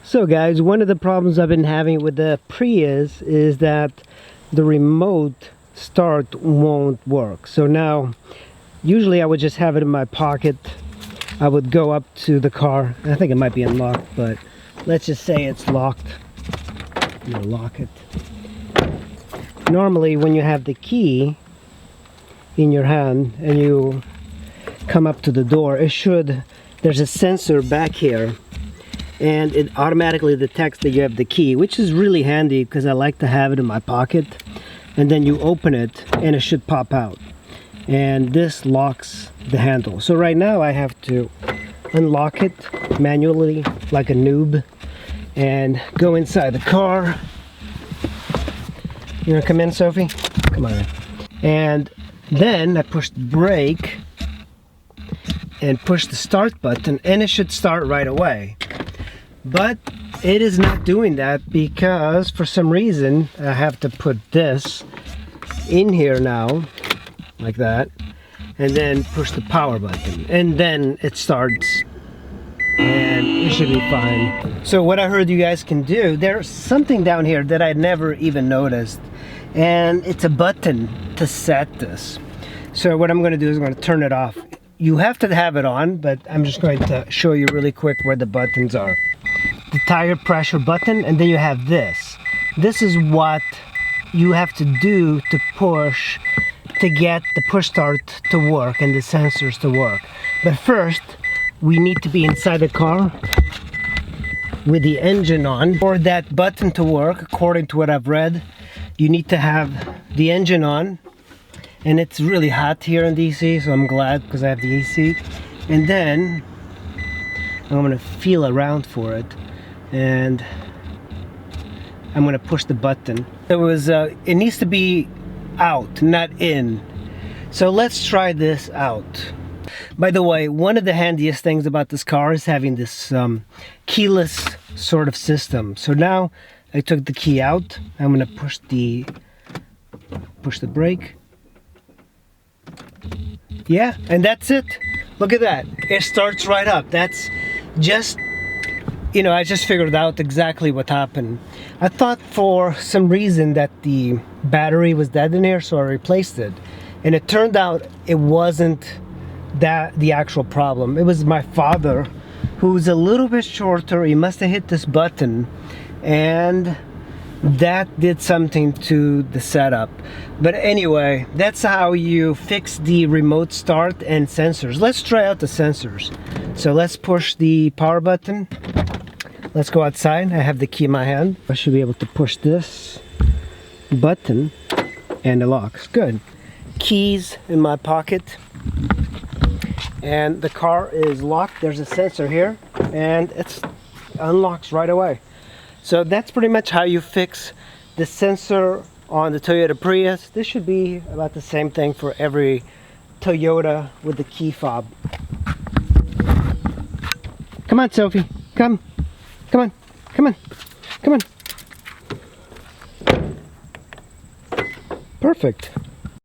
So guys, one of the problems I've been having with the Prius is that the remote start won't work. So now, usually I would just have it in my pocket. I would go up to the car. I think it might be unlocked, but let's just say it's locked. I'm gonna lock it. Normally when you have the key in your hand and you come up to the door, there's a sensor back here and it automatically detects that you have the key, which is really handy because I like to have it in my pocket. And then you open it and it should pop out, and this locks the handle. So right now I have to unlock it manually like a noob and go inside the car. You gonna come in, Sophie? Come on in. And then I push the brake and push the start button and it should start right away. But it is not doing that because for some reason I have to put this in here now, like that, and then push the power button and then it starts and it should be fine. So what I heard you guys can do, there's something down here that I never even noticed, and it's a button to set this. So what I'm going to do is I'm going to turn it off. You have to have it on, but I'm just going to show you really quick where the buttons are. The tire pressure button, and then you have this. This is what you have to do to push to get the push start to work and the sensors to work. But first, we need to be inside the car with the engine on. For that button to work, according to what I've read, you need to have the engine on. And it's really hot here in DC, so I'm glad because I have the AC. And then I'm gonna feel around for it, and I'm gonna push the button. It needs to be out, not in. So let's try this out. By the way, one of the handiest things about this car is having this keyless sort of system. So now I took the key out. I'm gonna push the brake. Yeah, and that's it. Look at that. It starts right up. That's just, you know, I just figured out exactly what happened. I thought for some reason that the battery was dead in here, so I replaced it. And it turned out it wasn't the actual problem. It was my father, who's a little bit shorter. He must have hit this button, and that did something to the setup. But anyway, that's how you fix the remote start and sensors. Let's try out the sensors. So let's push the power button. Let's go outside. I have the key in my hand. I should be able to push this button and it locks. Good. Keys in my pocket. And the car is locked. There's a sensor here and it unlocks right away. So that's pretty much how you fix the sensor on the Toyota Prius. This should be about the same thing for every Toyota with the key fob. Come on, Sophie. Come. Come on. Come on. Come on. Perfect.